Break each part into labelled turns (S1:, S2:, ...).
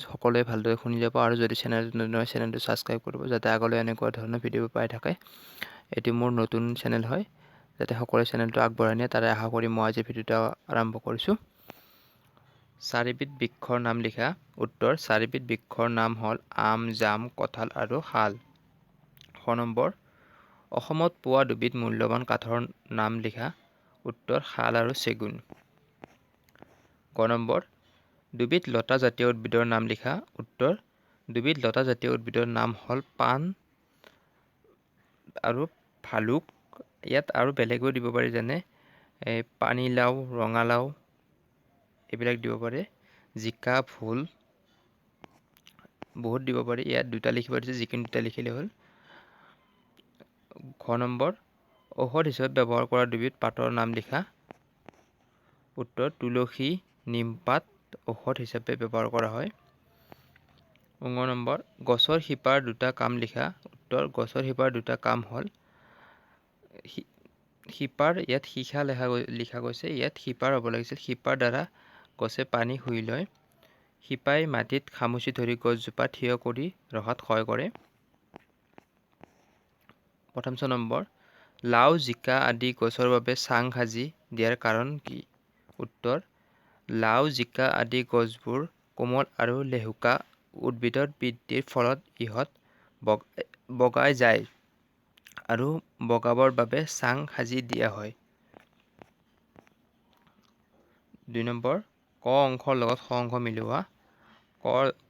S1: সকলোৱে ভালদৰে শুনি যাব আৰু যদি চেনেলটো নতুন হয় চেনেলটো ছাবস্ক্ৰাইব কৰিব যাতে আগলৈ এনেকুৱা ধৰণৰ ভিডিঅ' পাই থাকে। এটি মোৰ নতুন চেনেল হয় যাতে সকলোৱে চেনেলটো আগবঢ়াই নিয়ে তাৰে আশা কৰি মই আজি ভিডিঅ'টো আৰম্ভ কৰিছোঁ। চাৰিবিধ বৃক্ষৰ নাম লিখা। উত্তৰ: চাৰিবিধ বৃক্ষৰ নাম হ'ল আম, জাম, কঁঠাল আৰু শাল। খ নম্বৰ: অসমত পোৱা দুবিধ মূল্যৱান কাঠৰ নাম লিখা। উত্তৰ: শাল আৰু চেগুন। গ নম্বৰ: দুবিধ লতা জাতীয় উদ্ভিদৰ নাম লিখা। উত্তৰ: দুবিধ লতা জাতীয় উদ্ভিদৰ নাম হ'ল পাণ আৰু ভালুক। ইয়াত আৰু বেলেগো দিব পাৰি, যেনে পানীলাও, ৰঙালাও এইবিলাক দিব পাৰে। জিকা, ভোল বহুত দিব পাৰি, ইয়াত দুটা লিখিব দিছে, যিকোনো দুটা লিখিলে হ'ল। ঘ নম্বৰ: ঔষধ হিচাপে ব্যৱহাৰ কৰা দুবিধ পাতৰ নাম লিখা। উত্তৰ: তুলসী, নিমপাত ঔষধ হিচাপে ব্যৱহাৰ কৰা হয়। ঙ নম্বৰ: গছৰ শিপাৰ দুটা কাম লিখা। উত্তৰ: গছৰ শিপাৰ দুটা কাম হ'ল শিপাৰ, ইয়াত শিখা লিখা গৈছে, ইয়াত শিপাৰ হ'ব লাগিছিল। শিপাৰ দ্বাৰা গছে পানী শুহি লয়। শিপাই মাটিত খামুচি ধৰি গছজোপা থিয় কৰি ৰখাত সহায় কৰে। প্ৰথম নম্বৰ: লাও, জিকা আদি গছৰ বাবে চাং সাজি দিয়াৰ কাৰণ কি? উত্তৰ: লাও, জিকা আদি গছবোৰ কোমল আৰু লেহুকা উদ্ভিদৰ বৃদ্ধিৰ ফলত ইহঁত বগাই যায় আৰু বগাবৰ বাবে চাং সাজি দিয়া হয়। ২ নম্বৰ: ক অংশৰ লগত খ অংশ মিলোৱা।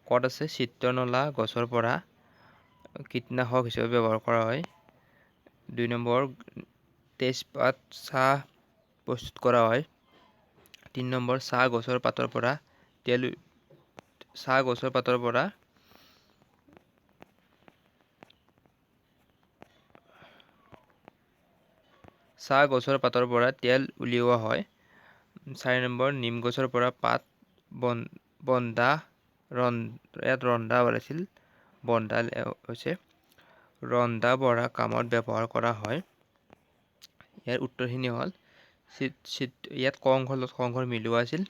S1: কত আছে চিত্ৰনলা গছৰ পৰা কীটনাশক হিচাপে ব্যৱহাৰ কৰা হয়। ২ নম্বৰ: তেজপাত চাহ প্ৰস্তুত কৰা হয়। ৩ নম্বৰ: চাহ গছৰ পাতৰ পৰা তেল উলিওৱা হয়। ৪ নম্বৰ: নিম গছৰ পৰা পাত ৰন্ধা বঢ়া কামত ব্যৱহাৰ কৰা হয়। ইয়াৰ উত্তৰখিনি হ'ল ইয়াত ক অংশৰ লগত খ অংশৰ মিলোৱা আছিল।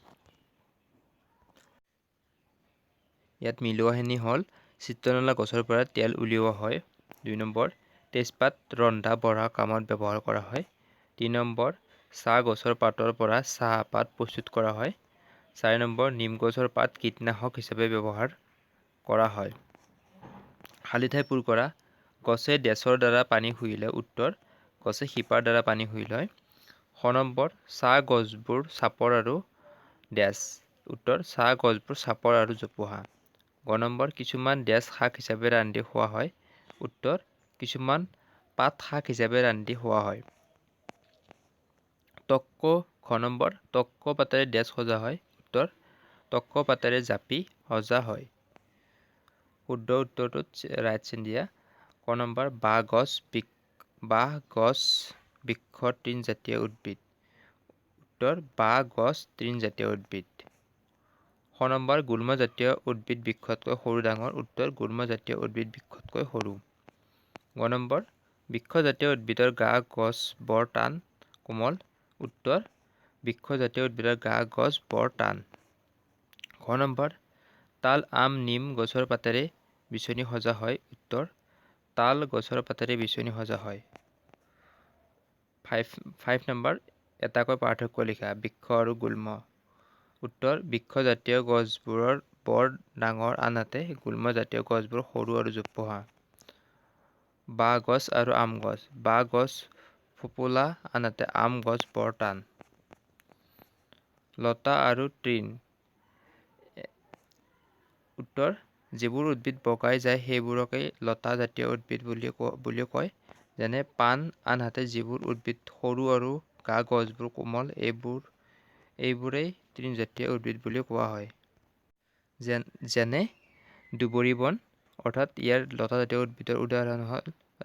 S1: ইয়াত মিলোৱাখিনি হ'ল চিত্ৰনলা গছৰ পৰা তেল উলিওৱা হয়। ২ নম্বৰ: তেজপাত ৰন্ধা বঢ়া কামত ব্যৱহাৰ কৰা হয়। ৩ নম্বৰ: চাহ গছৰ পাতৰ পৰা চাহপাত প্ৰস্তুত কৰা হয়। ৪ নম্বৰ: নিম গছৰ পাত কীটনাশক হিচাপে ব্যৱহাৰ কৰা হয়। খালী ঠাই পূৰ কৰা। গছে ডেছৰ দ্বাৰা পানী শুহি লয়। উত্তৰ: গছে শিপাৰ দ্বাৰা পানী শুহি লয়। খ নম্বৰ: চাহ গছবোৰ চাপৰ আৰু ডেছ। উত্তৰ: চাহ গছবোৰ চাপৰ আৰু জোপোহা। গ নম্বৰ: কিছুমান ডেছ শাক হিচাপে ৰান্ধি খোৱা হয়। উত্তৰ: কিছুমান পাত শাক হিচাপে ৰান্ধি খোৱা হয়। ঘ নম্বৰ: তক্ক পাতেৰে ডেছ সজা হয়। উত্তৰ: তক্ক পাতেৰে জাপি সজা হয়। শুদ্ধ উত্তৰটোত ৰাইট চিন দিয়া। ক নম্বৰ: বাঁহ গছ বৃক্ষ তৃণজাতীয় উদ্ভিদ। উত্তৰ: বাঁহ গছ তৃণজাতীয় উদ্ভিদ। খ নম্বৰ: গুল্মজাতীয় উদ্ভিদ বৃক্ষতকৈ সৰু ডাঙৰ। উত্তৰ: গুল্মজাতীয় উদ্ভিদ বৃক্ষতকৈ সৰু। গ নম্বৰ: বৃক্ষজাতীয় উদ্ভিদৰ গা গছ বৰ টান কোমল। উত্তৰ: বৃক্ষজাতীয় উদ্ভিদৰ গা গছ বৰ টান। ঘ নম্বৰ: তাল, আম, নিম গছৰ পাতেৰে বিচনী সজা হয়। উত্তৰ: তাল গছৰ পাতেৰে বিচনী সজা হয়। ৫ নম্বৰ: এটাকৈ পাৰ্থক্য লিখা। বৃক্ষ আৰু গুল্ম। উত্তৰ: বৃক্ষজাতীয় গছবোৰ বৰ ডাঙৰ আনহাতে গুল্মজাতীয় গছবোৰ সৰু আৰু জোপোহা। বাঁহ গছ আৰু আম গছ। বাঁহ গছ ফোঁপোলা আনহাতে আম গছ বৰ টান। লতা আৰু তৃণ। উত্তৰ: যিবোৰ উদ্ভিদ বগাই যায় সেইবোৰকে লতা জাতীয় উদ্ভিদ বুলি কয়, যেনে পাণ। আনহাতে যিবোৰ উদ্ভিদ সৰু আৰু গা গছবোৰ কোমল এইবোৰেই তৃণজাতীয় উদ্ভিদ বুলি কোৱা হয়। যেনে দুবৰি বন, অৰ্থাৎ ইয়াৰ লতাজাতীয় উদ্ভিদৰ উদাহৰণ হ'ল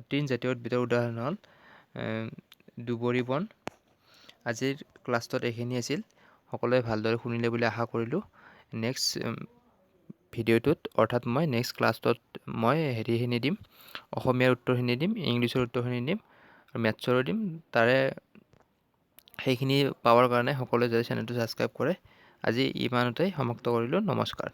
S1: তৃণজাতীয় উদ্ভিদৰ উদাহৰণ হ'ল দুবৰি বন। আজিৰ ক্লাছটোত এইখিনি আছিল। সকলোৱে ভালদৰে শুনিলে বুলি আশা কৰিলোঁ। নেক্সট ভিডিঅ'টোত অৰ্থাৎ মই নেক্সট ক্লাছটোত মই হেৰিখিনি দিম, অসমীয়াৰ উত্তৰখিনি দিম, ইংলিছৰ উত্তৰখিনি দিম আৰু মেথছৰো দিম। সেইখিনি পাবৰ কাৰণে সকলোৱে যাতে চেনেলটো ছাবস্ক্ৰাইব কৰে। আজি ইমানতে সমাপ্ত কৰিলোঁ। নমস্কাৰ।